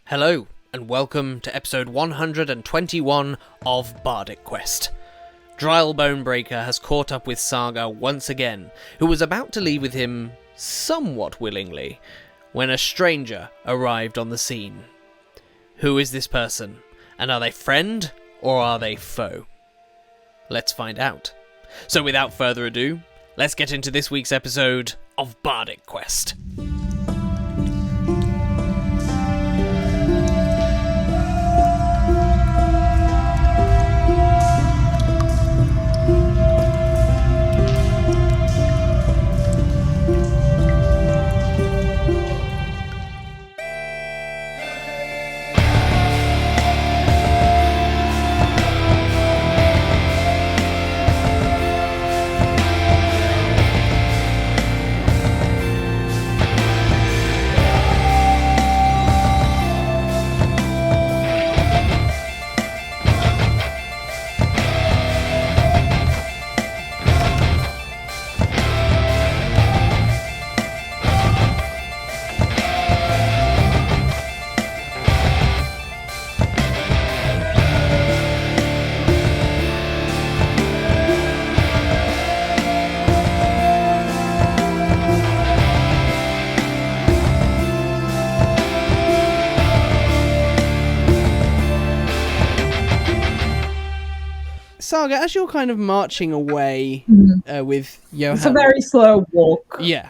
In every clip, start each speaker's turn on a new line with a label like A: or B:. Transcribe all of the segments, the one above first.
A: Hello, and welcome to episode 121 of Bardic Quest. Drael Bonebreak has caught up with Saga once again, who was about to leave with him somewhat willingly, when a stranger arrived on the scene. Who is this person, and are they friend or are they foe? Let's find out. So without further ado, let's get into this week's episode of Bardic Quest. Saga, as you're kind of marching away with Johann...
B: It's a very slow walk.
A: Yeah.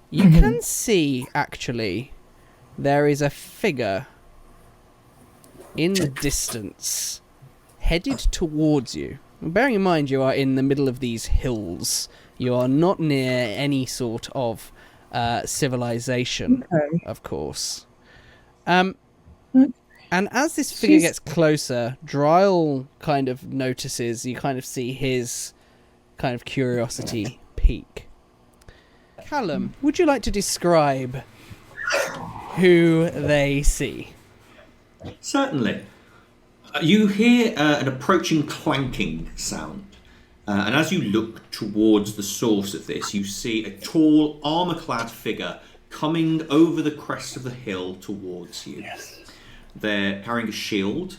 A: You can see, actually, there is a figure in the distance headed towards you. Bearing in mind you are in the middle of these hills. You are not near any sort of civilization, of course. And as this figure gets closer, Drael kind of notices, you kind of see his kind of curiosity peak. Callum, would you like to describe who they see?
C: Certainly. You hear an approaching clanking sound. And as you look towards the source of this, you see a tall, armour-clad figure coming over the crest of the hill towards you. Yes. They're carrying a shield,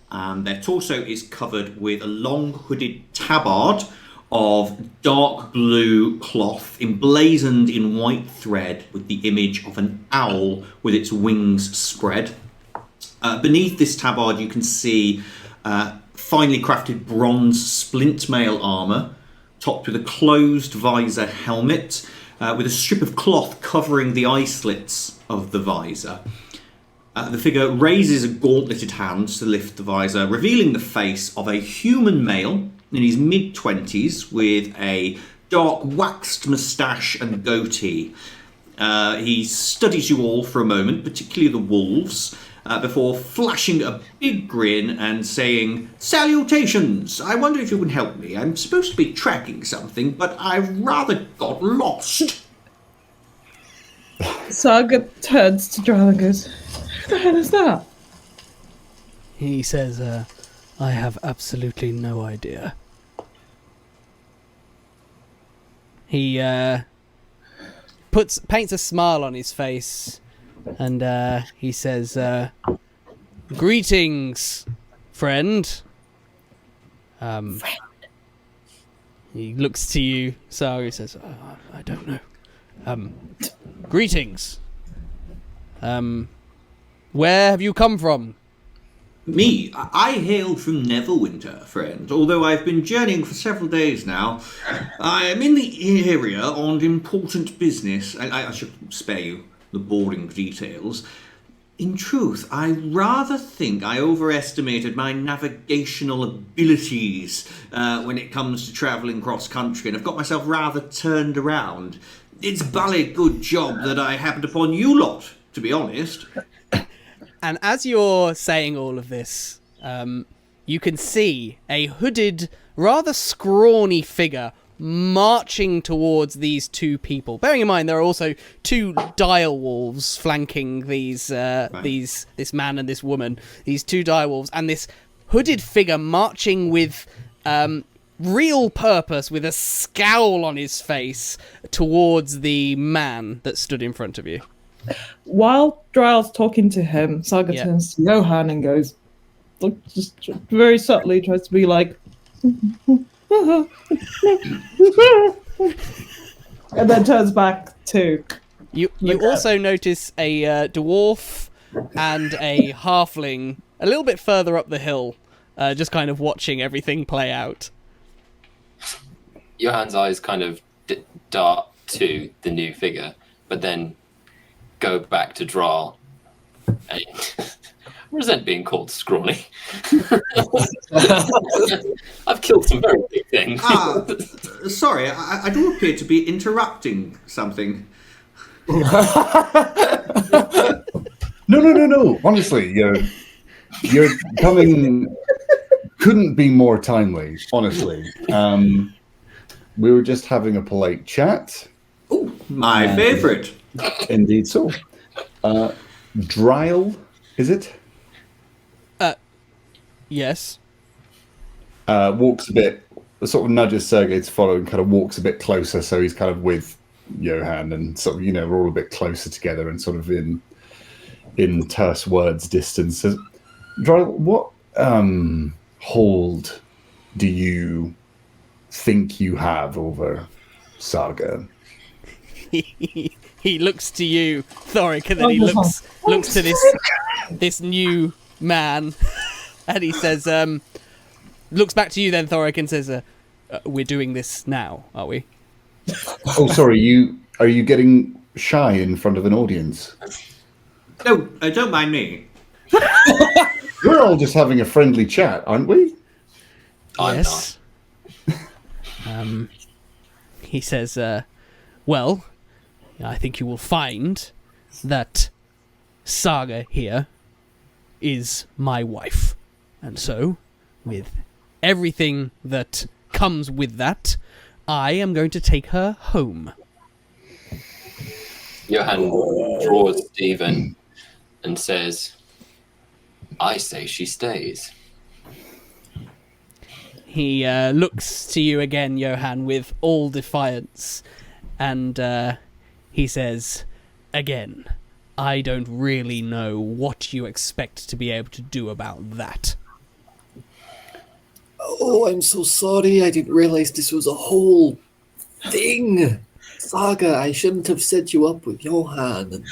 C: and their torso is covered with a long hooded tabard of dark blue cloth emblazoned in white thread with the image of an owl with its wings spread. Beneath this tabard you can see finely crafted bronze splint mail armour, topped with a closed visor helmet, with a strip of cloth covering the eye slits of the visor. The figure raises a gauntleted hand to lift the visor, revealing the face of a human male in his mid-20s with a dark waxed moustache and goatee. He studies you all for a moment, particularly the wolves, before flashing a big grin and saying, "Salutations! I wonder if you can help me. I'm supposed to be tracking something, but I've rather got lost."
B: Saga turns to Drael and goes, "Who the hell is that?"
A: He says, I have absolutely no idea. He paints a smile on his face, and he says, "Greetings, friend." Friend. He looks to you, Saga. He says, "I don't know. Greetings. Where have you come from?"
C: Me? I hail from Neverwinter, friend, although I've been journeying for several days now. I am in the area on important business. I should spare you the boring details. In truth, I rather think I overestimated my navigational abilities when it comes to travelling cross-country, and I've got myself rather turned around. It's bally good job that I happened upon you lot, to be honest.
A: And as you're saying all of this, you can see a hooded, rather scrawny figure marching towards these two people. Bearing in mind, there are also two dire wolves flanking these, this man and this woman. These two dire wolves, and this hooded figure marching with real purpose, with a scowl on his face, towards the man that stood in front of you.
B: While Drael's talking to him, Saga
A: Yeah.
B: turns to Johann and goes, look, just very subtly tries to be like, and then turns back to.
A: You
B: Okay.
A: also notice a dwarf and a halfling a little bit further up the hill, just kind of watching everything play out.
D: Johann's eyes kind of dart to the new figure, but then go back to Drael. And resent being called scrawny. I've killed some very big things.
C: Sorry, I do appear to be interrupting something.
E: No. Honestly, you're coming. Couldn't be more timely. Honestly, we were just having a polite chat.
C: Oh, my favourite.
E: Indeed, so. Drael, is it?
A: Yes.
E: Walks a bit, sort of nudges Sergei to follow, and kind of walks a bit closer. So he's kind of with Johann, and sort of, we're all a bit closer together, and sort of in terse words distance. Drael, what hold do you think you have over Saga?
A: He looks to you, Thorik, and then he looks to this new man, and he says, looks back to you then, Thorik, and says, we're doing this now, are we?
E: Oh, sorry, are you getting shy in front of an audience?
C: No, don't mind me.
E: We're all just having a friendly chat, aren't we?
A: Yes. He says, well, I think you will find that Saga here is my wife. And so, with everything that comes with that, I am going to take her home.
D: Johann draws Stephen and says, I say she stays.
A: He looks to you again, Johann, with all defiance, and he says, again, I don't really know what you expect to be able to do about that.
F: Oh, I'm so sorry. I didn't realize this was a whole thing. Saga, I shouldn't have set you up with Johann.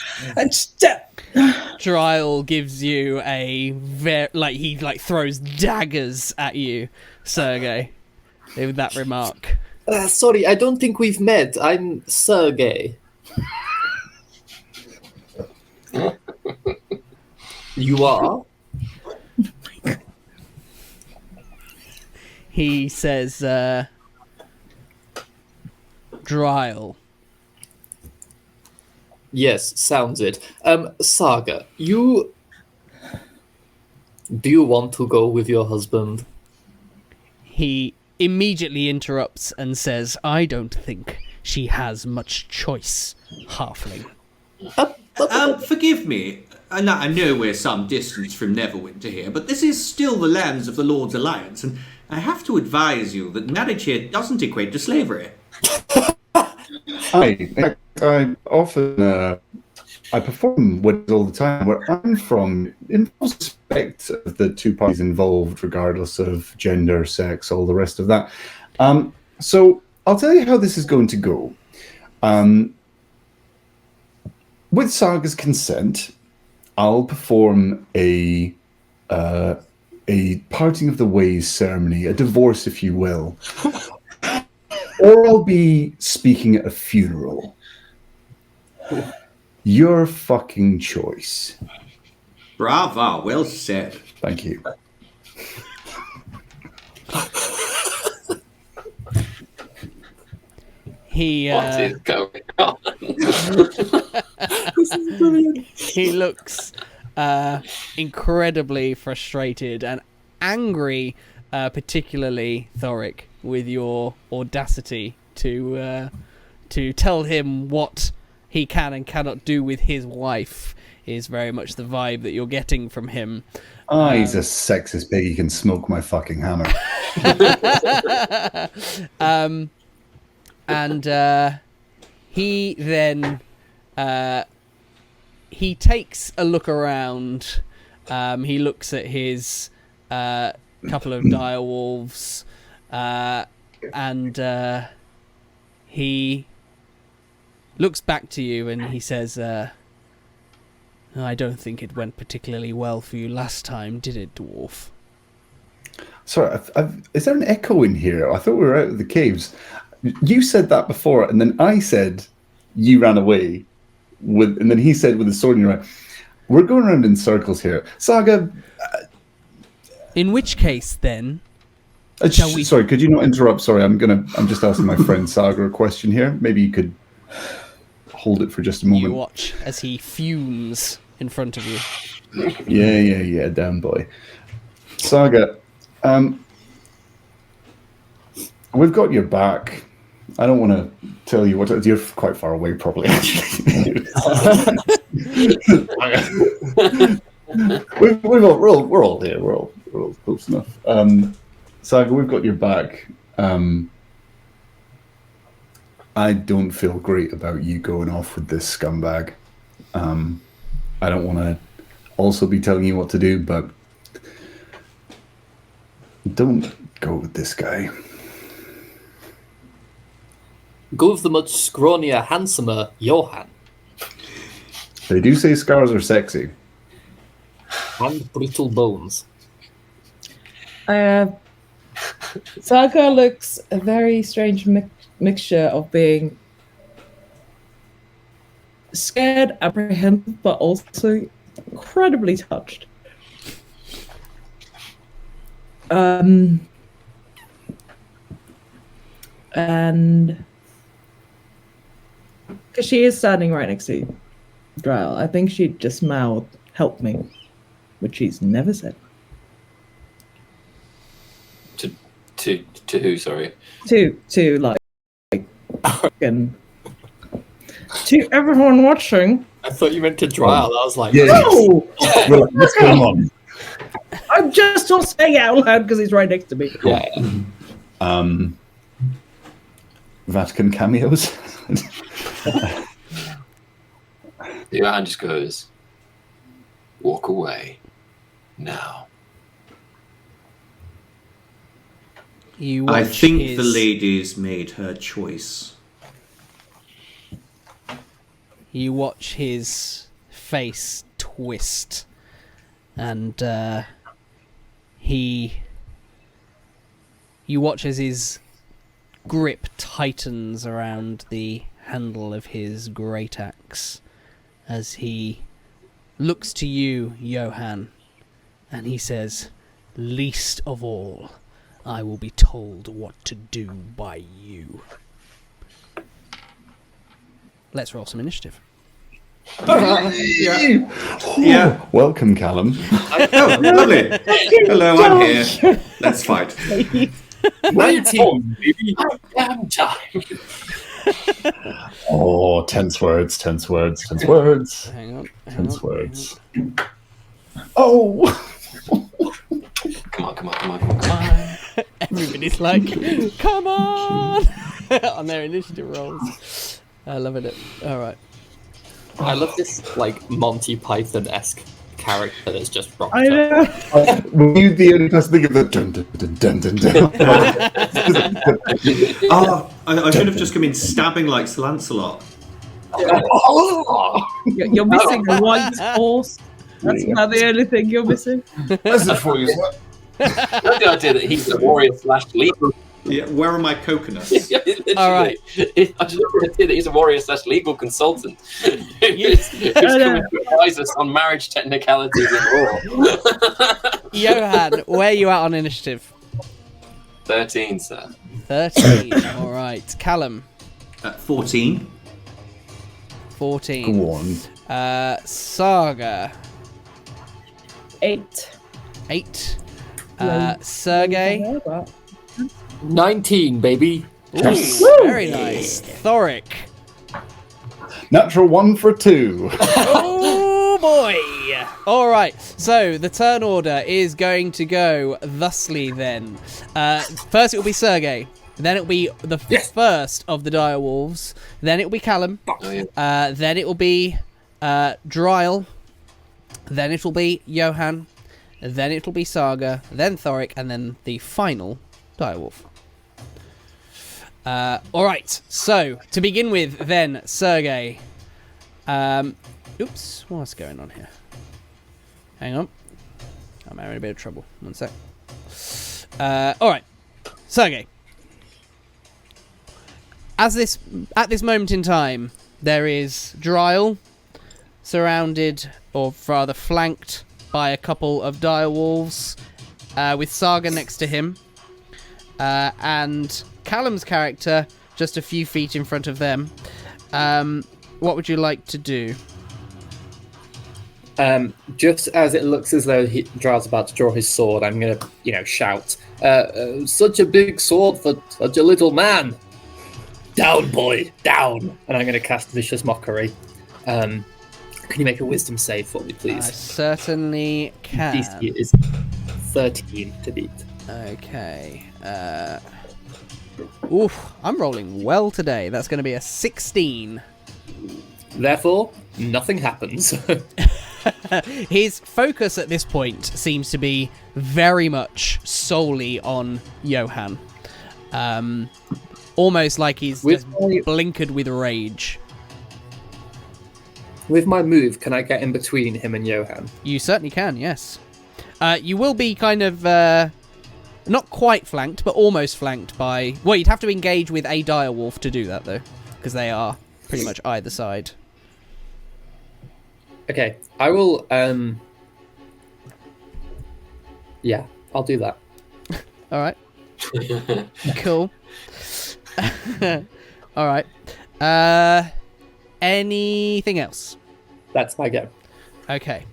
A: Drael gives you a he throws daggers at you, Sergei, with that remark.
F: Sorry, I don't think we've met. I'm Sergei. You are?
A: He says, Drael.
F: Yes, sounds it. Saga, do you want to go with your husband?
A: He immediately interrupts and says, I don't think she has much choice, halfling.
C: Forgive me. I know we're some distance from Neverwinter here, but this is still the lands of the Lord's Alliance, and I have to advise you that marriage here doesn't equate to slavery.
E: I often I perform weddings all the time. Where I'm from, in respect of the two parties involved, regardless of gender, sex, all the rest of that. So I'll tell you how this is going to go. With Saga's consent, I'll perform a parting of the ways ceremony, a divorce, if you will. Or I'll be speaking at a funeral. Your fucking choice.
C: Bravo, well said.
E: Thank you.
A: He
D: What is going on?
F: This is brilliant.
A: he looks incredibly frustrated and angry, particularly Thorik, with your audacity to tell him what he can and cannot do with his wife. Is very much the vibe that you're getting from him.
E: He's a sexist pig. He can smoke my fucking hammer.
A: And he then he takes a look around. He looks at his couple of dire wolves, and he looks back to you and he says, I don't think it went particularly well for you last time, did it, dwarf?
E: Sorry, is there an echo in here? I thought we were out of the caves. You said that before, and then I said you ran away, and then he said with the sword in your eye. We're going around in circles here. Saga...
A: In which case, then... shall we...
E: Sorry, could you not interrupt? Sorry, I'm just asking my friend Saga a question here. Maybe you could hold it for just a moment.
A: You watch as he fumes in front of you.
E: Yeah, damn boy. Saga, we've got your back. I don't want to tell you what to... You're quite far away, probably, actually. we're all here. We're all close enough. Saga, we've got your back. I don't feel great about you going off with this scumbag. I don't want to also be telling you what to do, but don't go with this guy.
F: Go with the much scrawnier, handsomer Johann.
E: They do say scars are sexy.
F: And brittle bones.
B: Saga looks a very strange mixture of being scared, apprehensive, but also incredibly touched. And because she is standing right next to you, Drael, I think she'd just mouthed, "Help me," which she's never said.
D: To who? Sorry.
B: To like, and to everyone watching.
F: I thought you meant to Drael. I was like,
E: Yeah.
B: No,
E: What's going on?
B: I'm just not saying it out loud because he's right next to me.
F: yeah.
E: Vatican cameos.
D: Johann just goes, walk away now.
A: You watch
C: I think
A: his...
C: the lady's made her choice.
A: You watch his face twist, and you watch as his grip tightens around the handle of his great axe, as he looks to you, Johann, and he says, "Least of all, I will be told what to do by you." Let's roll some initiative.
C: Yeah.
E: Welcome, Callum.
C: Oh, lovely. Hello, I'm here. Let's fight.
F: 19, baby. Damn time.
E: Oh, tense words.
A: Hang on.
E: Tense words. Oh!
D: Come on.
A: Everybody's like, come on! On their initiative rolls. I love it. All right.
F: I love this, like, Monty Python-esque character that's just rocked
B: I
F: up.
B: know.
E: Were you the only person thinking of the dun dun dun dun dun dun?
C: Oh, I should have just come in stabbing like Sir Lancelot.
B: You're missing a white horse. That's about the only thing you're missing.
E: That's it for you.
D: I love the idea that he's a warrior / legal.
C: Yeah, where are my coconuts?
D: Literally.
A: All right.
D: I just love the idea that he's a warrior / legal consultant who's coming to advise us on marriage technicalities and law.
A: Johann, where are you at on initiative?
D: 13, sir.
A: 13. All right. Callum,
C: 14.
A: 14.
E: Go on.
A: Saga,
B: 8.
A: 8. Sergei,
F: 19, baby.
A: ooh, very nice. Thorik,
E: Natural 1 for 2.
A: oh boy! All right, so the turn order is going to go thusly then. First it will be Sergei, then it will be the first of the dire wolves, then it will be Callum,
D: Oh, yeah.
A: then it will be Drael, then it'll be Johann, then it'll be Saga, then Thorik, and then the final direwolf. Alright, so to begin with, then, Sergei. Oops, what's going on here? Hang on. I'm having a bit of trouble. One sec. Alright, Sergei. At this moment in time, there is Drael surrounded, or rather flanked, by a couple of direwolves, with Saga next to him, and Callum's character just a few feet in front of them. What would you like to do?
F: Just as it looks as though Drael's about to draw his sword, I'm going to, shout, such a big sword for such a little man. Down, boy, down. And I'm going to cast Vicious Mockery. Can you make a wisdom save for me, please?
A: I certainly can.
F: DC is 13 to beat.
A: Okay. I'm rolling well today. That's going to be a 16.
F: Therefore, nothing happens.
A: His focus at this point seems to be very much solely on Johann. Almost like he's just blinkered with rage.
F: With my move, can I get in between him and Johann?
A: You certainly can, yes. You will be kind of, not quite flanked, but almost flanked by... Well, you'd have to engage with a direwolf to do that, though, because they are pretty much either side.
F: Okay, I will, yeah, I'll do that.
A: Alright. Cool. Alright. Anything else?
F: That's my go.
A: Okay.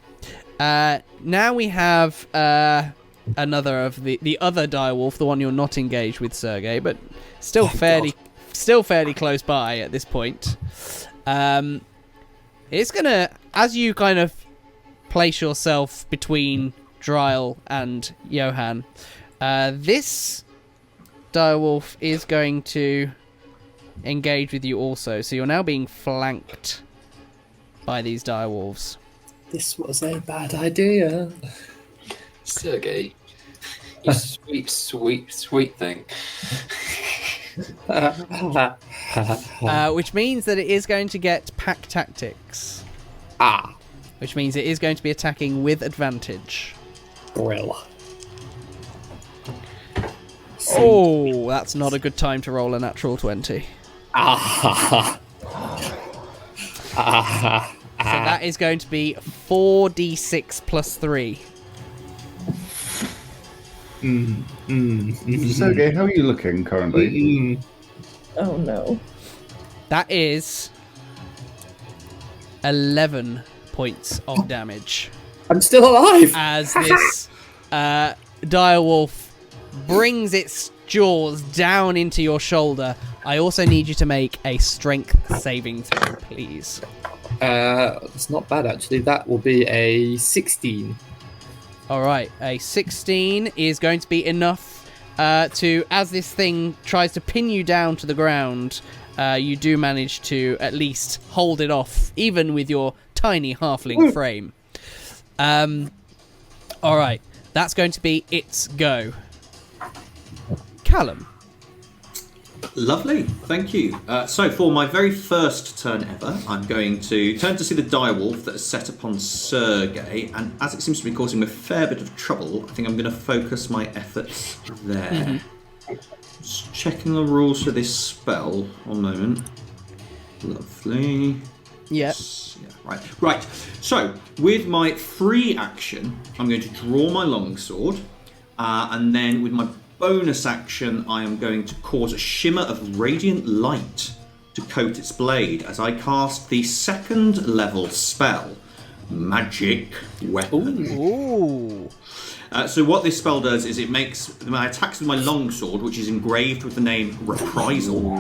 A: Now we have another of the other direwolf, the one you're not engaged with, Sergei, but still fairly close by at this point. It's gonna, as you kind of place yourself between Drael and Johann, this direwolf is going to engage with you also. So you're now being flanked by these direwolves.
F: This was a bad idea.
D: Sergei, you sweet thing.
A: Which means that it is going to get pack tactics. Which means it is going to be attacking with advantage.
F: Grill.
A: Oh, that's not a good time to roll a natural 20. So that is going to be 4d6 plus 3.
E: Sergei, how are you looking currently?
B: Oh no.
A: That is 11 points of damage.
F: I'm still alive!
A: As this direwolf brings its jaws down into your shoulder. I also need you to make a strength saving throw, please.
F: It's not bad, actually. That will be a 16.
A: Alright, a 16 is going to be enough to, as this thing tries to pin you down to the ground, you do manage to at least hold it off, even with your tiny halfling frame. Alright, that's going to be its go. Callum.
C: Lovely, thank you. So for my very first turn ever, I'm going to turn to see the direwolf that is set upon Sergei, and as it seems to be causing me a fair bit of trouble, I think I'm going to focus my efforts there. Just checking the rules for this spell. One moment. Lovely.
A: Yep.
C: Yeah, right. So, with my free action, I'm going to draw my longsword, and then with my bonus action, I am going to cause a shimmer of radiant light to coat its blade as I cast the second level spell, Magic Weapon.
A: Ooh.
C: So what this spell does is it makes my attacks with my longsword, which is engraved with the name Reprisal.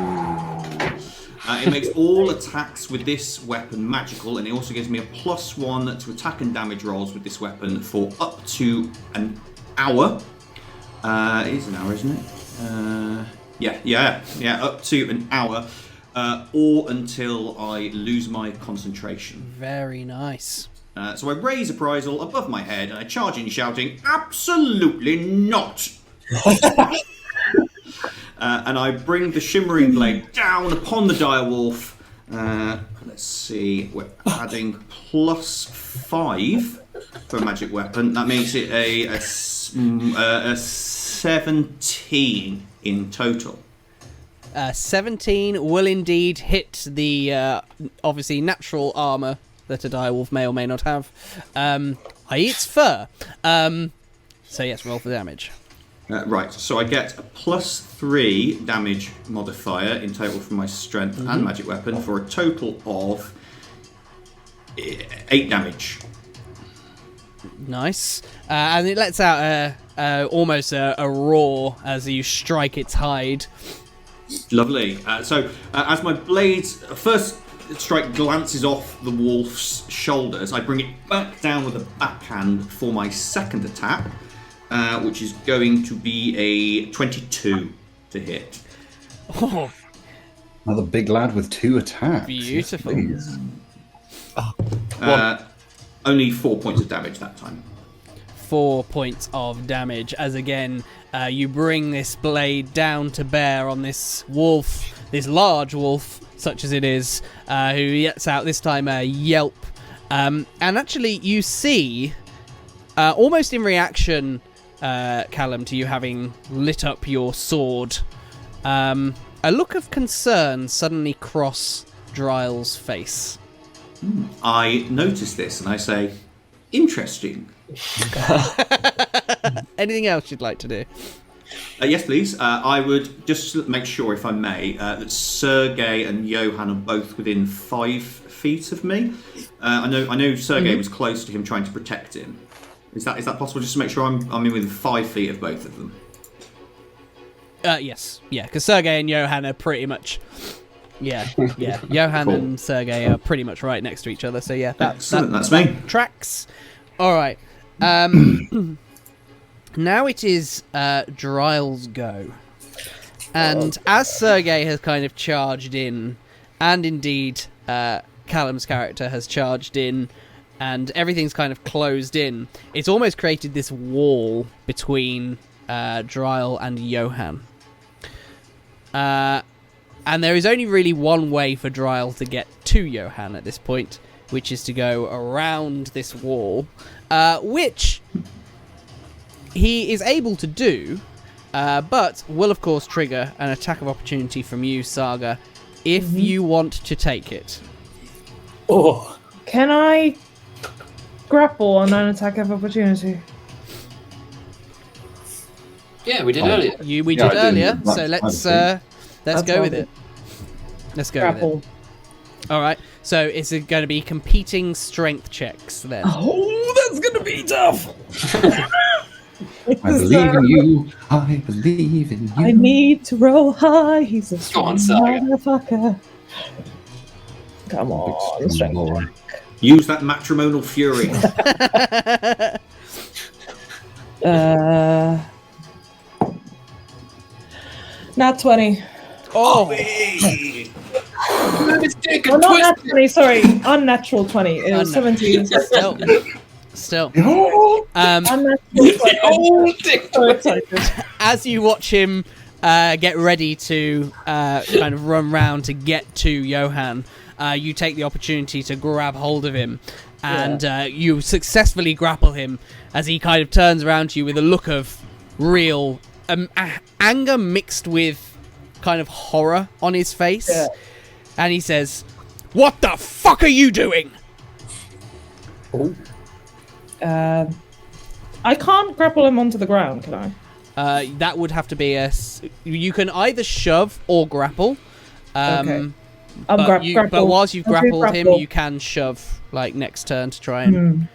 C: It makes all attacks with this weapon magical, and it also gives me a +1 to attack and damage rolls with this weapon for up to an hour. It is an hour, isn't it? Yeah, up to an hour. or until I lose my concentration.
A: Very nice.
C: So I raise Appraisal above my head and I charge in shouting, absolutely not! And I bring the shimmering blade down upon the direwolf. Let's see, we're adding +5 for a magic weapon. That makes it a 17 in total.
A: 17 will indeed hit the obviously natural armour that a direwolf may or may not have, i.e. its fur. So yes, roll for damage.
C: Right, so I get a +3 damage modifier in total from my strength and magic weapon for a total of 8 damage.
A: Nice. And it lets out almost a roar as you strike its hide.
C: Lovely. So as my blade's first strike glances off the wolf's shoulders, I bring it back down with a backhand for my second attack, which is going to be a 22 to hit.
A: Oh,
E: Another big lad with 2 attacks.
A: beautiful.
E: Please.
C: Only 4 points of damage that time.
A: 4 points of damage as again you bring this blade down to bear on this wolf, this large wolf such as it is, who lets out this time a yelp, and actually you see almost in reaction, Callum, to you having lit up your sword, a look of concern suddenly cross Drael's face.
C: I notice this and I say, interesting.
A: Anything else you'd like to do?
C: Yes, please. I would just make sure, if I may, that Sergei and Johann are both within 5 feet of me. I know Sergei was close to him, trying to protect him. Is that possible? Just to make sure I'm in within 5 feet of both of them.
A: Yes, yeah, because Sergei and Johann are pretty much, yeah. Johann
C: Cool.
A: and Sergei are pretty much right next to each other. So yeah, that's
C: me.
A: tracks. All right. Now it is Drael's go. And as Sergei has kind of charged in, and indeed Callum's character has charged in, and everything's kind of closed in, it's almost created this wall between Drael and Johann. And there is only really one way for Drael to get to Johann at this point, which is to go around this wall, which he is able to do, but will of course trigger an attack of opportunity from you, Saga, if you want to take it.
F: Oh,
B: Can I grapple on an attack of opportunity?
D: Yeah, we did earlier.
A: We did
E: I didn't.
A: earlier,
E: Like,
A: so let's
E: I
A: go with it. Let's go with
B: Grapple.
A: it. All right. So it's going to be competing strength checks then.
B: Oh, that's gonna be tough.
E: I believe in you. I believe in you.
B: I need to roll high. He's a
D: Go
B: strong
D: on, Saga.
B: motherfucker. Come on,
E: Big
B: strength.
E: boy.
C: Use that matrimonial fury.
B: Nat 20.
A: Oh,
B: Oh, not nat 20, sorry. Unnatural 20. It was 17.
A: still.
E: Oh,
B: Unnatural 20. So excited.
A: As you watch him get ready to kind of run round to get to Johann, you take the opportunity to grab hold of him, and you successfully grapple him as he kind of turns around to you with a look of real anger mixed with kind of horror on his face.
B: Yeah.
A: And he says, "What the fuck are you doing?"
B: I can't grapple him onto the ground, can I?
A: That would have to be you can either shove or grapple.
B: Okay.
A: But
B: grapple.
A: whilst you've
B: I'll do
A: grappled him,
B: grapple.
A: you can shove like next turn to try and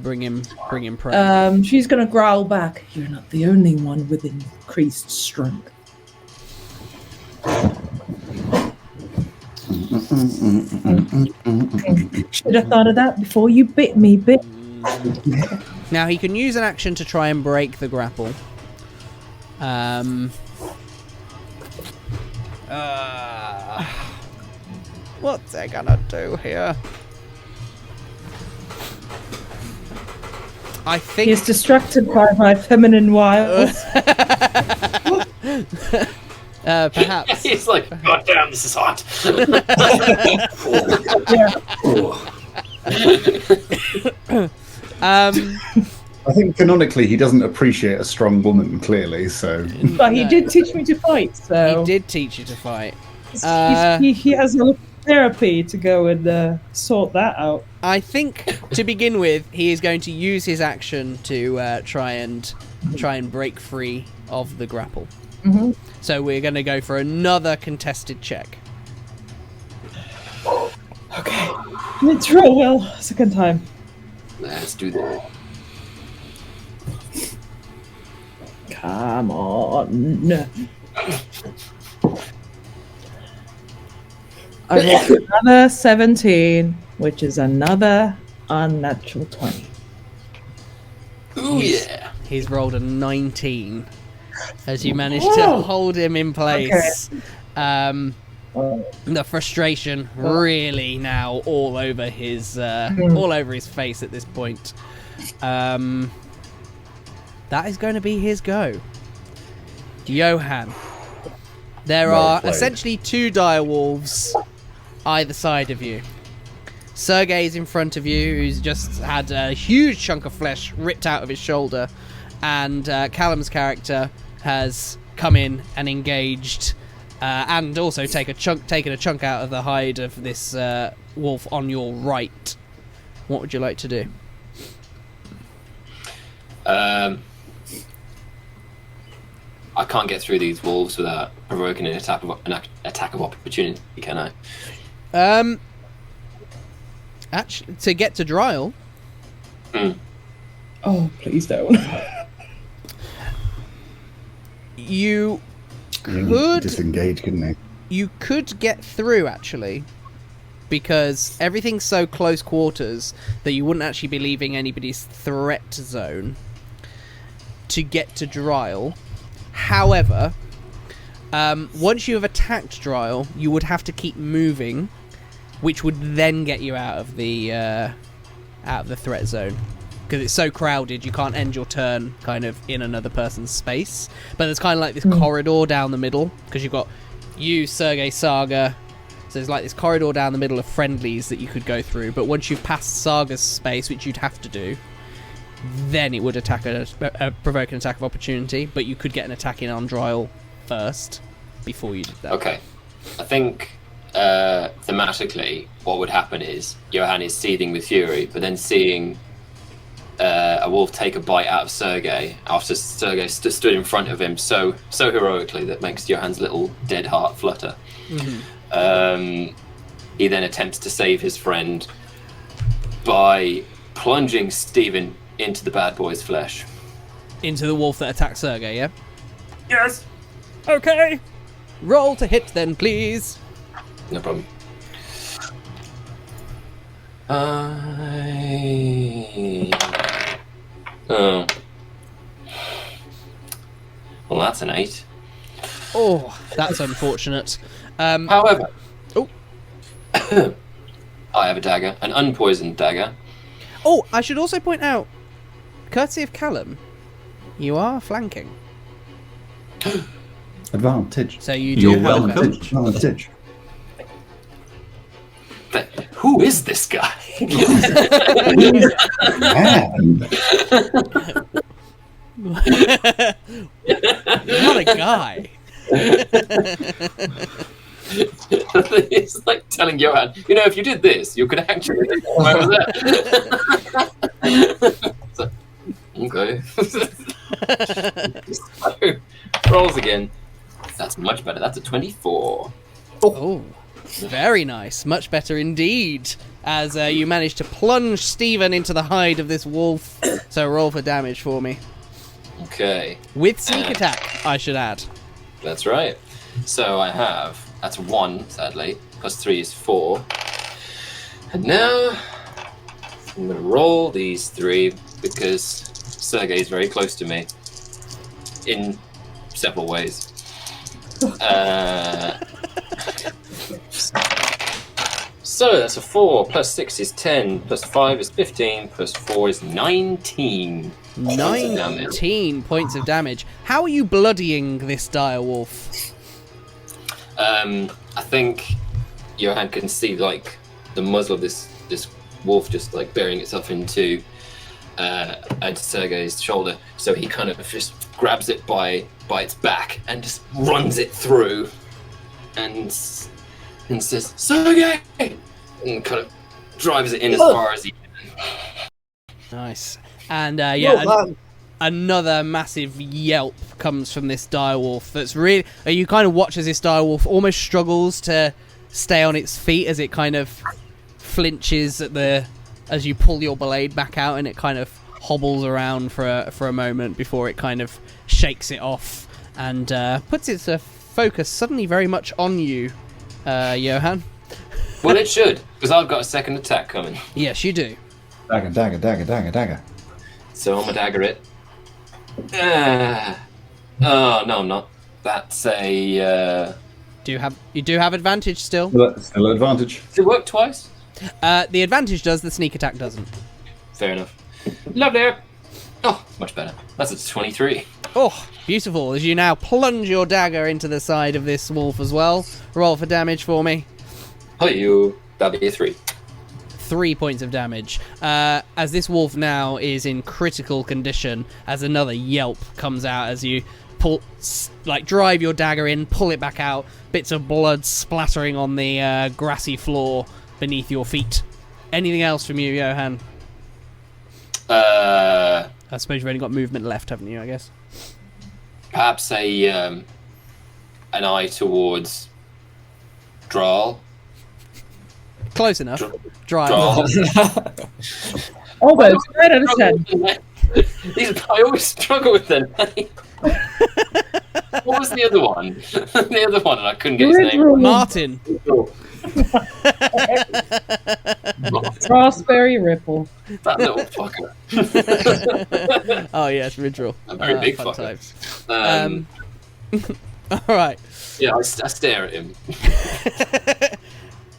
A: bring him prey.
B: She's gonna growl back. You're not the only one with increased strength. Should have thought of that before you bit me, bit.
A: Now he can use an action to try and break the grapple. What's they gonna do here? I think
B: He's distracted by my feminine wiles.
A: perhaps.
D: He's like, God damn, this is hot.
E: I think canonically he doesn't appreciate a strong woman, clearly, so...
B: But he did teach me to fight, so...
A: He did teach you to fight.
B: He has a therapy to go and sort that out.
A: I think to begin with, he is going to use his action to try and break free of the grapple.
B: Mm-hmm.
A: So we're going to go for another contested check.
B: Okay. Let's roll well. Second time.
D: Let's do that.
B: Come on. I rolled another 17, which is another unnatural 20.
D: Ooh, yeah.
A: He's rolled a 19 as you manage to hold him in place.
B: Okay.
A: The frustration really now all over his face at this point. That is going to be his go. Johann. There are essentially two direwolves either side of you. Sergei is in front of you, who's just had a huge chunk of flesh ripped out of his shoulder, and Callum's character has come in and engaged, and also taken a chunk out of the hide of this wolf on your right. What would you like to do?
D: I can't get through these wolves without provoking an attack of opportunity, can I?
A: Actually, to get to Drael.
B: Oh, please don't.
A: You could
E: disengage, couldn't they?
A: You could get through, actually, because everything's so close quarters that you wouldn't actually be leaving anybody's threat zone to get to Drael. However, once you have attacked Drael, you would have to keep moving, which would then get you out of the threat zone, because it's so crowded you can't end your turn kind of in another person's space. But there's kind of like this corridor down the middle, because you've got you, Sergei, Saga. So there's like this corridor down the middle of friendlies that you could go through. But once you've passed Saga's space, which you'd have to do, then it would provoke an attack of opportunity. But you could get an attack in on Drael first before you did that.
D: Okay. I think thematically what would happen is Johann is seething with fury, but then seeing a wolf take a bite out of Sergei after Sergei stood in front of him so heroically that makes Johann's little dead heart flutter. Mm-hmm. He then attempts to save his friend by plunging Stephen into the bad boy's flesh.
A: Into the wolf that attacked Sergei, yeah?
D: Yes!
A: Okay! Roll to hit then, please.
D: No problem. Oh. Well, that's an 8.
A: Oh, that's unfortunate.
D: However...
A: Oh.
D: I have a dagger, an unpoisoned dagger.
A: Oh, I should also point out, courtesy of Callum, you are flanking.
E: Advantage.
A: So you do have advantage.
E: Advantage.
D: Who is this guy?
A: What a guy.
D: It's like telling Johann, if you did this, you could actually come over there. So, okay. So, rolls again. That's much better. That's a 24.
A: Oh, very nice. Much better indeed. As you manage to plunge Stephen into the hide of this wolf. So roll for damage for me.
D: Okay.
A: With sneak attack, I should add.
D: That's right. So I have... That's 1, sadly. Plus 3 is 4. And now... I'm going to roll these 3 because Sergei is very close to me. In several ways. So that's a 4, plus 6 is 10, plus 5 is 15, plus 4 is 19.
A: 19 points of damage. How are you bloodying this dire wolf?
D: I think Johann can see like the muzzle of this wolf just like burying itself into Sergei's shoulder. So he kind of just grabs it by its back and just runs it through, and says Sergei, and kind of drives it in as far as he can.
A: Nice. And
F: Well,
A: another massive yelp comes from this direwolf. That's really. You kind of watch as this direwolf almost struggles to stay on its feet as it kind of flinches as you pull your blade back out, and it kind of hobbles around for a moment before it kind of shakes it off and puts its focus suddenly very much on you, Johann.
D: Well, it should, because I've got a second attack coming.
A: Yes, you do.
E: Dagger.
D: So I'm gonna dagger it. Oh no, I'm not. That's a.
A: You do have advantage still.
E: Still an advantage.
D: Does it work twice?
A: The advantage does. The sneak attack doesn't.
D: Fair enough. Lovely. Oh, much better. That's a 23.
A: Oh, beautiful. As you now plunge your dagger into the side of this wolf as well. Roll for damage for me.
D: Oh, you. That'll be a 3.
A: 3 points of damage. As this wolf now is in critical condition, as another yelp comes out as you drive your dagger in, pull it back out, bits of blood splattering on the grassy floor beneath your feet. Anything else from you, Johann? I suppose you've only got movement left, haven't you, I guess?
D: Perhaps an eye towards Drael.
A: Close enough. Drive.
B: Almost. 9 out of 10.
D: I always struggle with them. What was the other one? The other one, and I couldn't get his name.
A: Martin.
B: Raspberry Ripple.
D: That little fucker.
A: Oh yes, Ridrel.
D: A very big
A: fun
D: fucker.
A: Times. All right.
D: Yeah, I stare at him.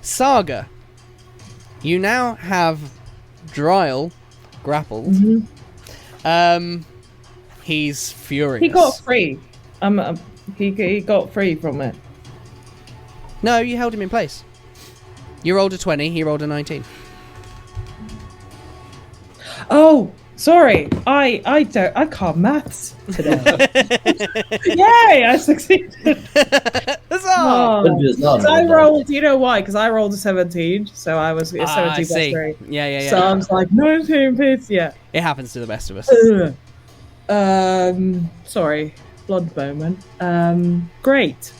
A: Saga. You now have Drael grappled.
B: Mm-hmm.
A: He's furious.
B: He got free. He got free from it.
A: No, you held him in place. You rolled a 20, he rolled a 19.
B: Oh, sorry. I can't maths today. Yay! I succeeded.
A: Huzzah!
B: Oh, I rolled. You know why? Because I rolled a 17, so I was 17
A: I
B: plus
A: see.
B: 3.
A: Yeah.
B: So I was like 19 bits. Yeah.
A: It happens to the best of us.
B: Sorry, blood moment. Great.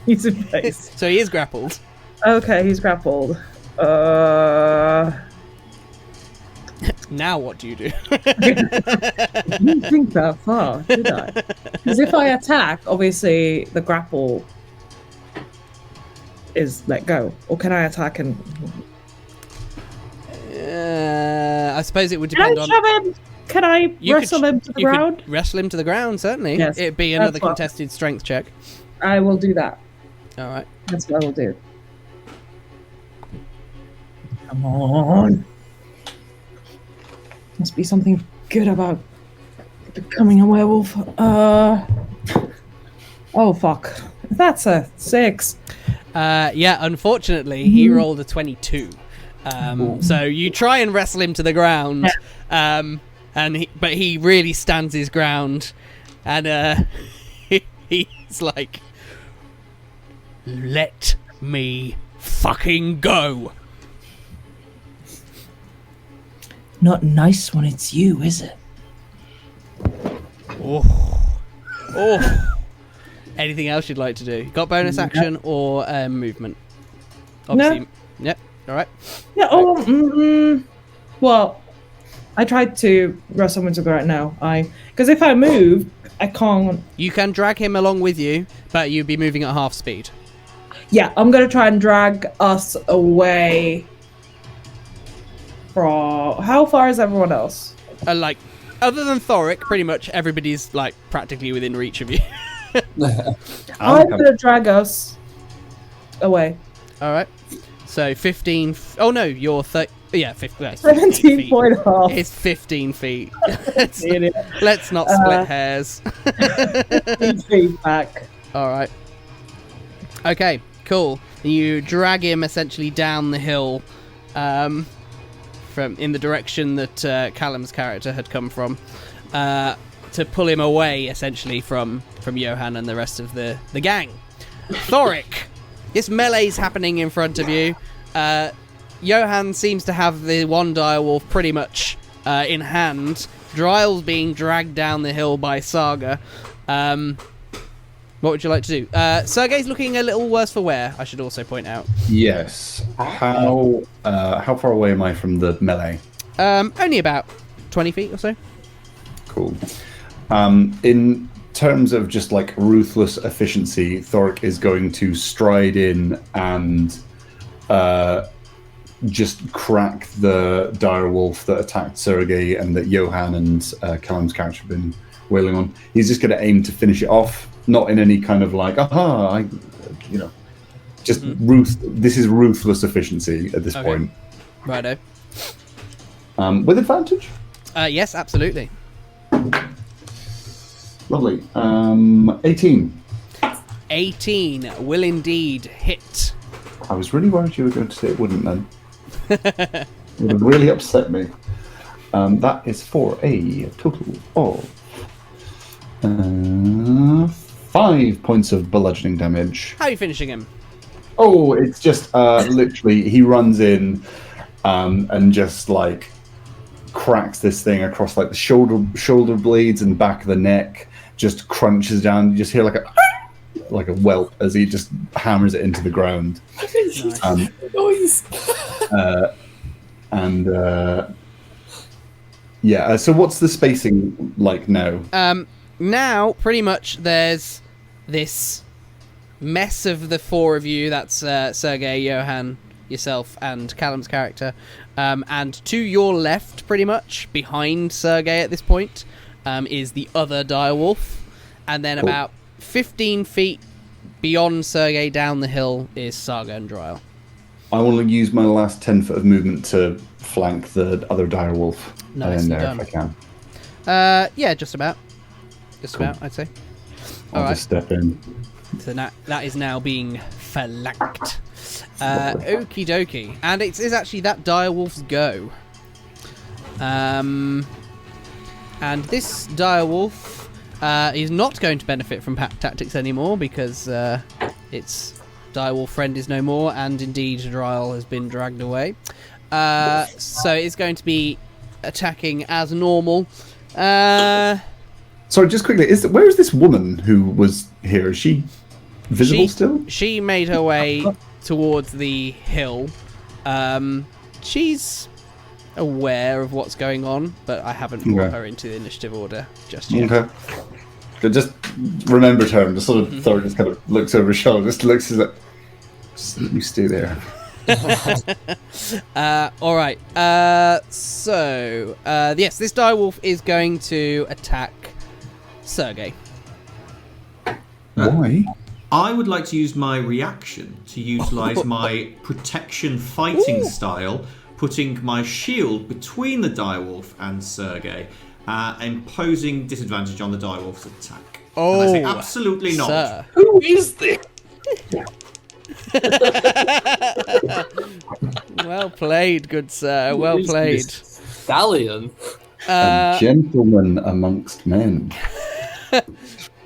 B: He's in place.
A: So he is grappled.
B: Okay, he's grappled.
A: Now what do you do?
B: I didn't think that far, did I? Because if I attack, obviously the grapple is let go. Or can I attack and...
A: I suppose it would
B: Can I
A: depend on...
B: shove him? Can I wrestle him to the ground?
A: Could wrestle him to the ground, certainly.
B: Yes,
A: It'd be
B: that's
A: another
B: what-
A: contested strength check.
B: I will do that.
A: Alright.
B: That's what I will do. Come on. Must be something good about becoming a werewolf. Oh, fuck. That's a 6.
A: Yeah, unfortunately, he rolled a 22. So you try and wrestle him to the ground, but he really stands his ground, and he's like, "Let me fucking go."
B: Not nice when it's you, is it?
A: Oh. Anything else you'd like to do? Got bonus action or movement? Obviously. Yep. All right.
B: Yeah. Well, I tried to wrestle him into the ground now. Because if I move, I can't.
A: You can drag him along with you, but you'd be moving at half speed.
B: Yeah, I'm gonna try and drag us away. From how far is everyone else?
A: Other than Thorik, pretty much everybody's practically within reach of you.
B: I'm gonna drag us away.
A: All right. So 15. Oh no, you're 30. Yeah, 15.
B: 17 point half.
A: It's 15 feet. Let's not split hairs.
B: 15 feet back.
A: All right. Okay, cool. You drag him essentially down the hill, from in the direction that Callum's character had come from, to pull him away essentially from Johann and the rest of the gang. Thorik, this melee's happening in front of you. Johann seems to have the one direwolf pretty much in hand. Drael's being dragged down the hill by Saga. What would you like to do? Sergei's looking a little worse for wear, I should also point out.
E: Yes. How far away am I from the melee?
A: Only about 20 feet or so.
E: Cool. In terms of just like ruthless efficiency, Thorik is going to stride in and just crack the direwolf that attacked Sergei and that Johann and Callum's character have been wailing on. He's just going to aim to finish it off, not in any kind of like, just This is ruthless efficiency at this point.
A: Righto.
E: With advantage?
A: Yes, absolutely.
E: Lovely. 18.
A: 18 will indeed hit.
E: I was really worried you were going to say it wouldn't then. It would really upset me. That is for a total of 5 points of bludgeoning damage.
A: How are you finishing him?
E: Oh, it's just literally he runs in and just like cracks this thing across like the shoulder blades and back of the neck, just crunches down. You just hear like a whelp as he just hammers it into the ground.
F: Noise.
E: So what's the spacing like now?
A: Now, pretty much, there's this mess of the four of you. That's Sergei, Johann, yourself, and Callum's character. And to your left, pretty much, behind Sergei at this point, is the other direwolf. And then about 15 feet beyond Sergei down the hill is Saga and Drael.
E: I want to use my last 10 foot of movement to flank the other direwolf in there if I can.
A: Yeah, just about. Just about, I'd say.
E: I'll just step in.
A: So that is now being flanked. Okie dokie. And it's actually that direwolf's go. And this direwolf is not going to benefit from pack tactics anymore because its direwolf friend is no more, and indeed Drael has been dragged away. So it's going to be attacking as normal.
E: Sorry, just quickly, where is this woman who was here? Is she visible still?
A: She made her way towards the hill. She's aware of what's going on, but I haven't brought her into the initiative order just yet.
E: Okay. Good, just remembered her and just sort of Thorik just kind of looks over his shoulder, just looks like, you stay there.
A: All right. So yes, this direwolf is going to attack Sergei.
E: Why?
C: I would like to use my reaction to utilise my protection fighting style, putting my shield between the direwolf and Sergei, imposing disadvantage on the direwolf's attack.
A: Oh,
C: and I say absolutely not.
A: Sir.
F: Who is this?
A: Well played, good sir. Well played.
F: Stallion.
E: A gentleman amongst men.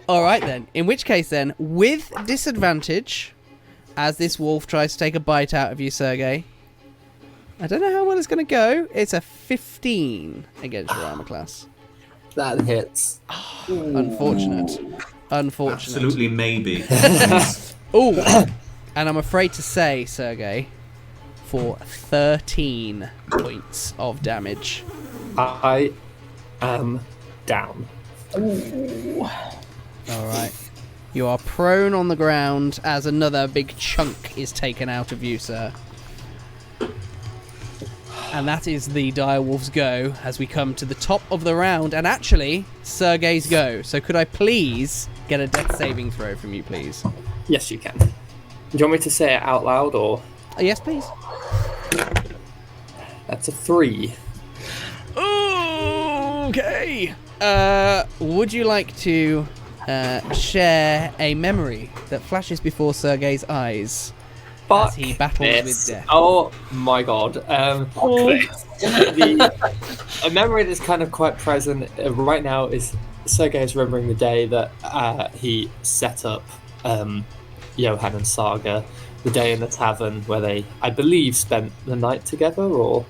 A: All right then. In which case then, with disadvantage, as this wolf tries to take a bite out of you, Sergei. I don't know how well it's going to go. It's a 15 against your armor class.
F: That hits.
A: Unfortunate.
C: Absolutely maybe.
A: Oh, and I'm afraid to say, Sergei, for 13 points of damage.
F: I am down.
A: All right. You are prone on the ground as another big chunk is taken out of you, sir. And that is the direwolf's go as we come to the top of the round. And actually, Sergei's go. So could I please get a death saving throw from you, please?
F: Yes, you can. Do you want me to say it out loud or?
A: Yes, please.
F: That's a 3.
A: Okay. Would you like to share a memory that flashes before Sergei's eyes as he battles with death?
F: Oh my god. A memory that's kind of quite present right now is Sergei is remembering the day that he set up Johann and Saga, the day in the tavern where they, I believe, spent the night together, or...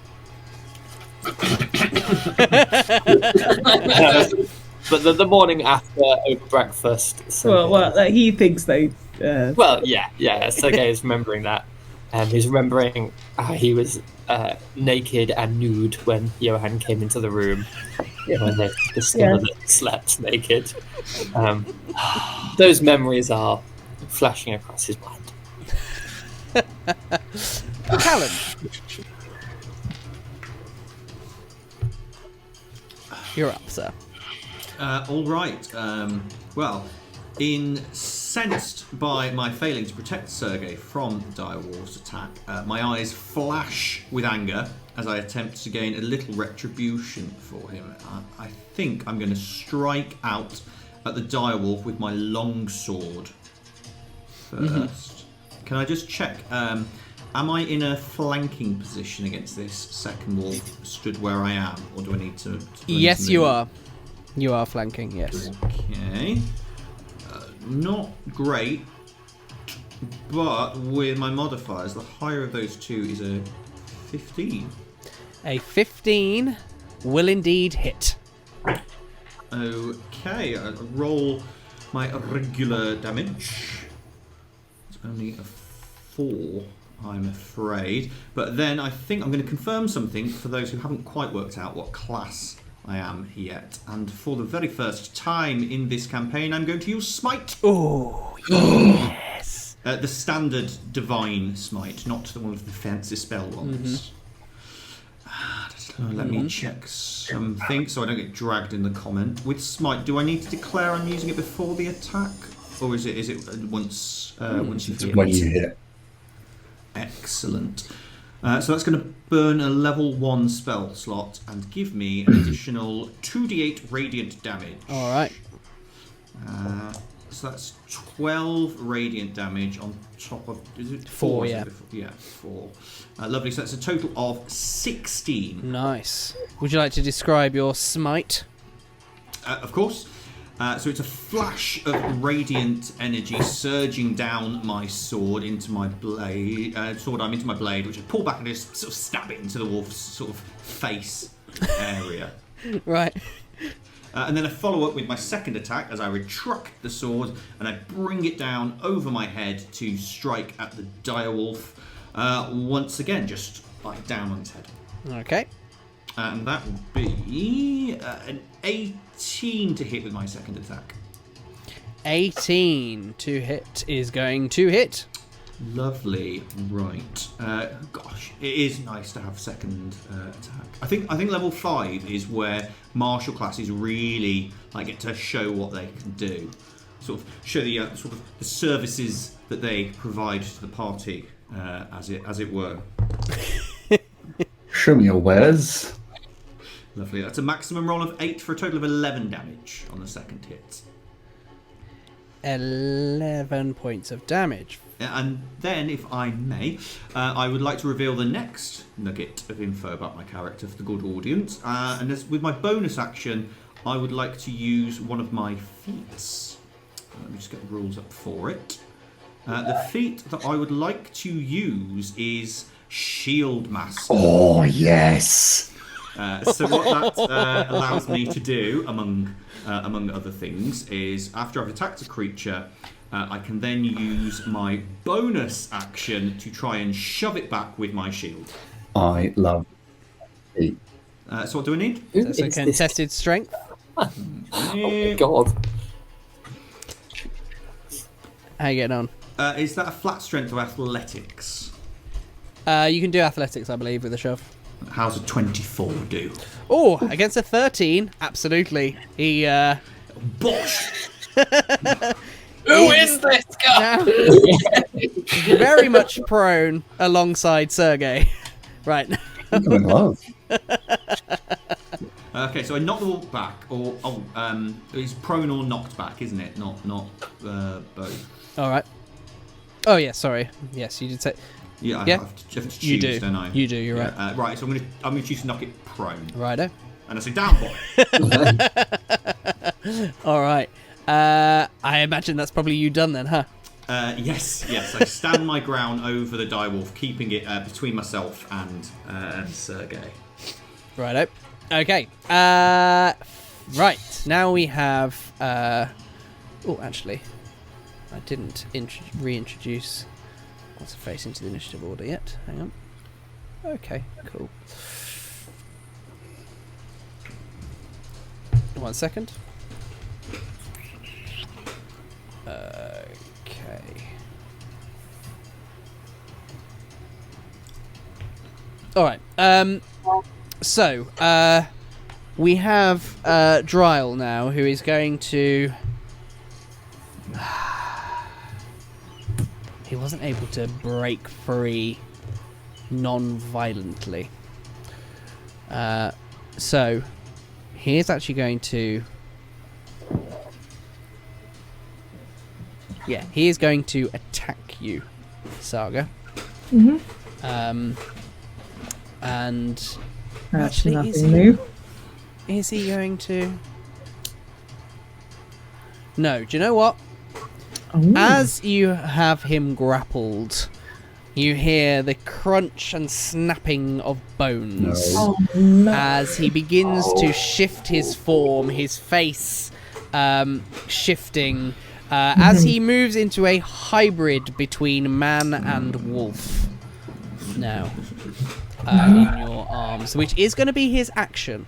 F: but the morning after, over breakfast...
B: Well, he thinks they...
F: Well, yeah, Sergei is remembering that. He's remembering how he was naked and nude when Johann came into the room, when they discovered that he slept naked. Those memories are flashing across his mind.
A: Callum. You're up, sir.
C: All right. Well, incensed by my failing to protect Sergei from the direwolf's attack, my eyes flash with anger as I attempt to gain a little retribution for him. I think I'm going to strike out at the direwolf with my long sword first. Can I just check? Am I in a flanking position against this second wolf stood where I am, or do I need to
A: Yes, you are. You are flanking, yes.
C: Okay. Not great, but with my modifiers, the higher of those two is a 15.
A: A 15 will indeed hit.
C: Okay, I roll my regular damage. It's only a 4, I'm afraid. But then I think I'm going to confirm something for those who haven't quite worked out what class I am yet. And for the very first time in this campaign, I'm going to use Smite.
A: Oh, yes.
C: The standard Divine Smite, not the one of the fancy spell ones. Let me check something so I don't get dragged in the comment. With Smite, do I need to declare I'm using it before the attack? Or is it once you hit?
E: When you hit.
C: Excellent. So that's going to burn a level 1 spell slot and give me an additional 2d8 radiant damage.
A: All right.
C: So that's 12 radiant damage on top of... Is it
A: 4, yeah.
C: Yeah, 4. Lovely, so that's a total of 16.
A: Nice. Would you like to describe your smite?
C: Of course. So it's a flash of radiant energy surging down my sword into my blade, into my blade, which I pull back and just sort of stab it into the wolf's sort of face area.
A: Right.
C: And then I follow up with my second attack as I retract the sword and I bring it down over my head to strike at the direwolf. Once again, just like down on his head.
A: Okay.
C: And that will be an 18 to hit with my second attack.
A: 18 to hit is going to hit.
C: Lovely. Right. Gosh, it is nice to have second attack. I think level 5 is where martial classes really get to show what they can do. Sort of show the the services that they provide to the party, as it were.
E: Show me your wares.
C: Lovely. That's a maximum roll of 8 for a total of 11 damage on the second hit.
A: 11 points of damage.
C: And then, if I may, I would like to reveal the next nugget of info about my character for the good audience. And with my bonus action, I would like to use one of my feats. Let me just get the rules up for it. The feat that I would like to use is Shield Master.
E: Oh, yes.
C: So what that allows me to do, among other things, is after I've attacked a creature, I can then use my bonus action to try and shove it back with my shield.
E: I love it.
C: So what do I need?
A: That's a contested strength.
F: Oh my god.
A: How you getting on?
C: Is that a flat strength or athletics?
A: You can do athletics, I believe, with a shove.
C: How's a 24 do?
A: Oh, against a 13, absolutely. He
C: Bosh!
D: Who is this guy?
A: Now, very much prone alongside Sergei. Right.
E: I'm in love.
C: Okay, so I knock the wolf back, or it's prone or knocked back, isn't it? Not both.
A: All right. Oh yeah, sorry. Yes, you did say.
C: Yeah, I
A: Yeah.
C: have to choose,
A: You do.
C: don't I?
A: You do. You're
C: Yeah,
A: right.
C: right. So I'm gonna choose to knock it prone,
A: Righto.
C: and I say down, boy.
A: All right. I imagine that's probably you done then, huh?
C: Yes. I stand my ground over the direwolf, keeping it between myself and Sergei.
A: Righto. Okay. Right. Now we have. Oh, actually, I didn't reintroduce what's the face into the initiative order yet. Hang on. Okay. Cool. 1 second. Okay. All right. So, we have Drael now, who is going to... He wasn't able to break free non-violently. So, he is actually going to... Yeah, he is going to attack you, Saga.
B: Mm-hmm.
A: And...
B: That's
A: Actually,
B: nothing new.
A: Is he going to... No, do you know what?
B: Oh.
A: As you have him grappled, you hear the crunch and snapping of bones.
B: Oh, no.
A: As he begins to shift his form, his face shifting, as he moves into a hybrid between man and wolf. Now, in your arms, which is going to be his action.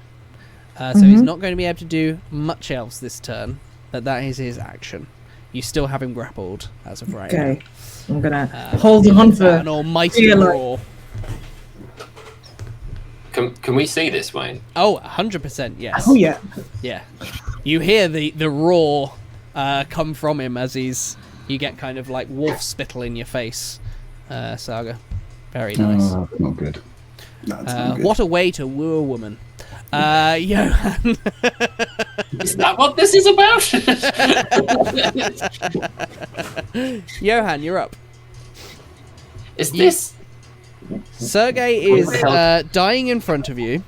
A: So he's not going to be able to do much else this turn, but that is his action. You still have him grappled as of right now.
B: Okay, I'm gonna hold on for
A: An almighty
B: dear life.
A: roar.
D: Can we see this, Wayne?
A: Oh, 100%, yes.
B: Oh yeah.
A: Yeah. You hear the roar come from him as you get kind of like wolf spittle in your face, Saga. Very nice.
E: Oh, that's not good. That's not good.
A: What a way to woo a woman. Johann.
D: Is that what this is about?
A: Johann, you're up.
D: Is this...
A: Sergei is dying in front of you.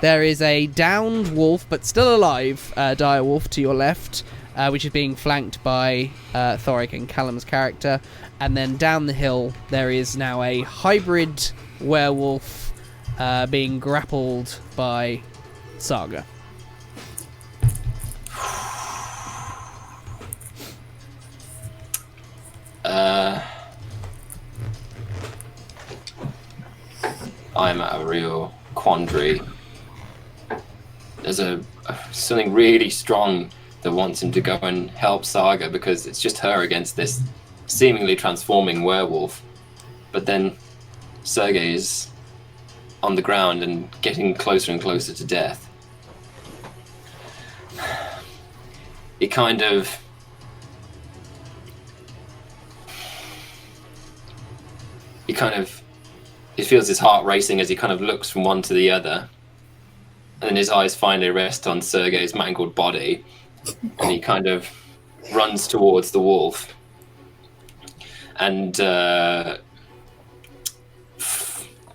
A: There is a downed wolf, but still alive, dire wolf to your left, which is being flanked by Thorik and Callum's character. And then down the hill, there is now a hybrid werewolf being grappled by Saga.
D: I'm at a real quandary. There's something really strong that wants him to go and help Saga because it's just her against this seemingly transforming werewolf. But then Sergei is on the ground and getting closer and closer to death. It kind of... He feels his heart racing as he kind of looks from one to the other. And then his eyes finally rest on Sergei's mangled body. And he kind of runs towards the wolf. And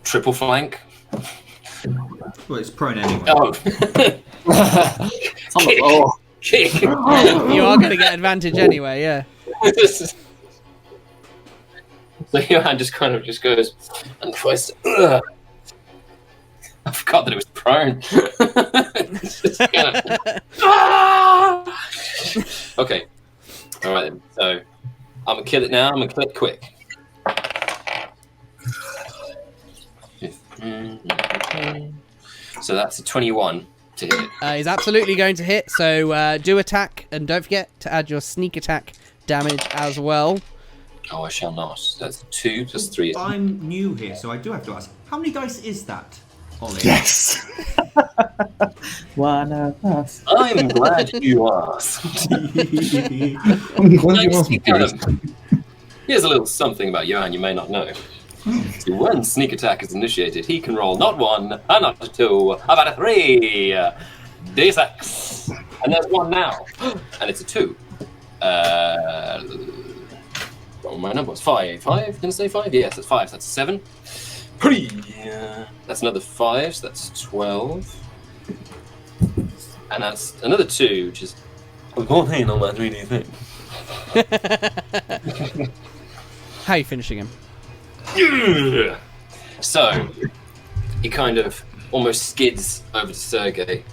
D: triple flank.
C: Well, it's prone anyway.
D: Oh. Kick.
A: You are going to get advantage anyway, yeah.
D: So Johann just goes and tries to... I forgot that it was prone. It's just okay. Alright then. So I'm going to kill it now. I'm going to kill it quick. So that's a 21 to hit.
A: He's absolutely going to hit, so do attack, and don't forget to add your sneak attack damage as well.
D: Oh, I shall not. That's 2 plus 3.
C: I'm new here, so I do have to ask. How many dice is that? Holly.
E: Yes.
B: One of us.
D: I'm glad you asked.
E: I'm glad you asked me, Chris.
D: Here's a little something about Johann you may not know. So when sneak attack is initiated, he can roll not 1, not 2, how about a 3? D6. And there's 1 now. And it's a 2. What my number was 5. 5? Didn't I say 5? Yes, that's 5. So that's a 7. That's another 5, so that's 12. And that's another 2, which is 14 on my 3D thing.
A: How are you finishing him?
D: So, he kind of almost skids over to Sergei,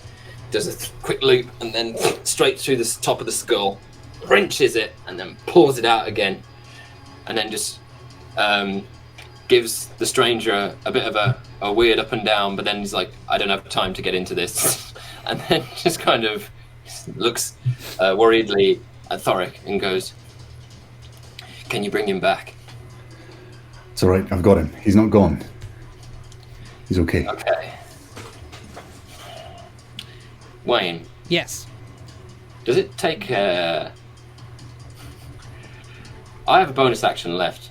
D: does a quick loop, and then straight through the top of the skull, wrenches it, and then pulls it out again, and then just gives the stranger a bit of a weird up and down, but then he's like, I don't have time to get into this. And then just kind of looks worriedly at Thorik and goes, can you bring him back?
E: It's all right. I've got him. He's not gone. He's okay.
D: Okay. Wayne,
A: Yes.
D: does it take... I have a bonus action left,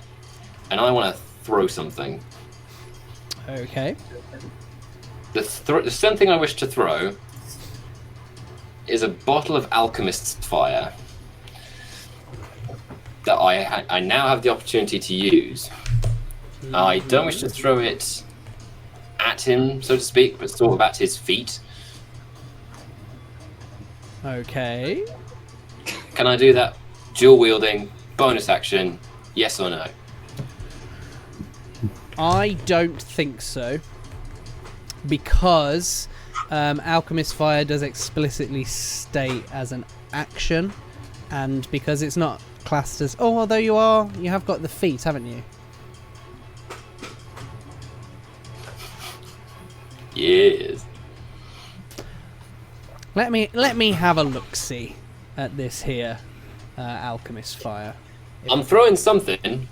D: and I want to throw something.
A: Okay.
D: The something I wish to throw is a bottle of Alchemist's Fire that I now have the opportunity to use. I don't wish to throw it at him, so to speak, but sort of at his feet.
A: Okay.
D: Can I do that? Dual wielding, bonus action, yes or no?
A: I don't think so. Because Alchemist Fire does explicitly state as an action. And because it's not classed as... Oh, although you have got the feet, haven't you?
D: Yes.
A: Let me have a look-see at this here Alchemist Fire.
D: I'm throwing something.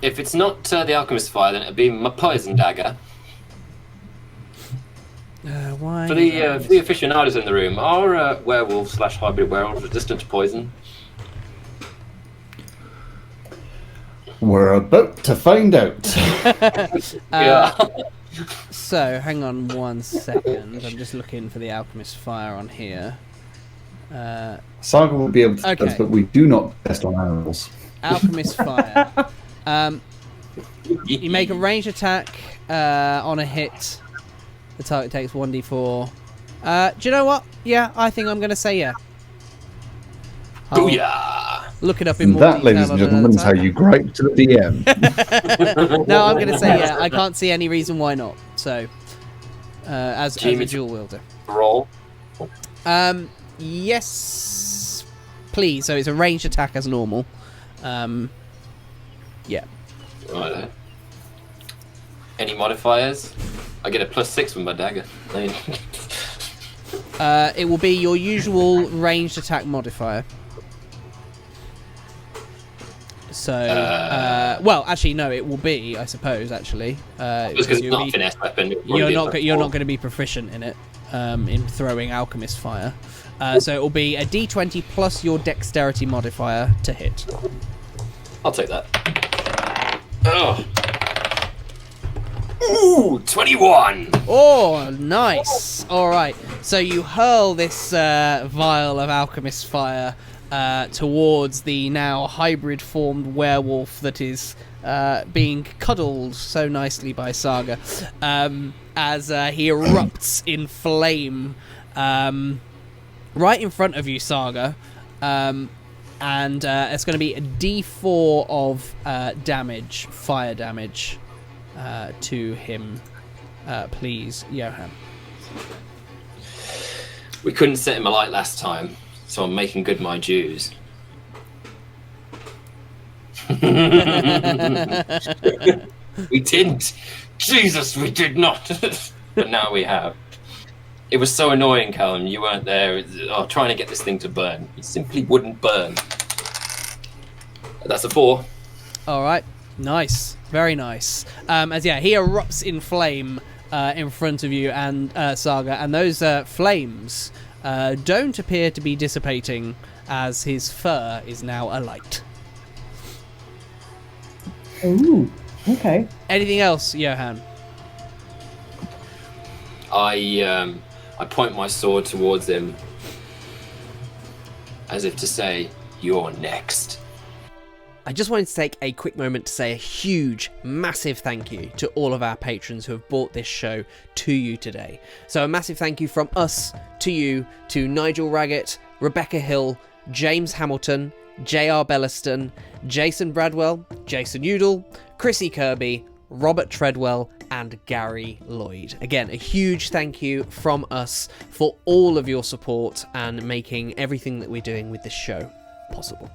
D: If it's not the Alchemist Fire, then it'd be my Poison Dagger.
A: Why?
D: For the aficionados in the room, are werewolves/hybrid werewolves resistant to poison?
E: We're about to find out.
D: Yeah.
A: So, hang on 1 second. I'm just looking for the Alchemist Fire on here.
E: Saga will be able to tell us,
A: Okay.
E: but we do not test on animals.
A: Alchemist Fire. You make a ranged attack on a hit. The target takes 1d4. Do you know what? Yeah, I think I'm going to say yeah.
D: Booyah!
A: Look it up in
E: And
A: more
E: that,
A: detail
E: ladies and
A: on
E: gentlemen, is how
A: another
E: you gripe to the DM.
A: No, I'm going to say yeah. I can't see any reason why not. So, as a
D: Jamie-
A: dual wielder.
D: Roll.
A: Yes, please. So it's a ranged attack as normal. Yeah.
D: Right. Any modifiers? I get a +6 with my dagger.
A: It will be your usual ranged attack modifier. So, well, actually, no. It will be, I suppose. Actually,
D: Just because it's
A: you'll
D: not a
A: be-
D: finesse weapon.
A: you're not going to be proficient in it. In throwing Alchemist Fire. So it will be a D20 plus your Dexterity modifier to hit.
D: I'll take that. Oh. Ooh, 21!
A: Oh, nice. All right. So you hurl this vial of Alchemist Fire towards the now hybrid formed werewolf that is being cuddled so nicely by Saga as he erupts in flame right in front of you, Saga. And it's going to be a D4 of damage, fire damage, to him. Please, Johann.
D: We couldn't set him alight last time, so I'm making good my dues. We didn't! Jesus, we did not! But now we have. It was so annoying, Callum, you weren't there trying to get this thing to burn. It simply wouldn't burn. That's a 4.
A: All right, nice, very nice. As he erupts in flame in front of you and Saga, and those flames don't appear to be dissipating as his fur is now alight.
B: Ooh, okay.
A: Anything else, Johann?
D: I point my sword towards him as if to say, "You're next."
A: I just wanted to take a quick moment to say a huge, massive thank you to all of our patrons who have brought this show to you today. So a massive thank you from us to you, to Nigel Raggett, Rebecca Hill, James Hamilton, J.R. Belliston, Jason Bradwell, Jason Udall, Chrissy Kirby, Robert Treadwell, and Gary Lloyd. Again, a huge thank you from us for all of your support and making everything that we're doing with this show possible.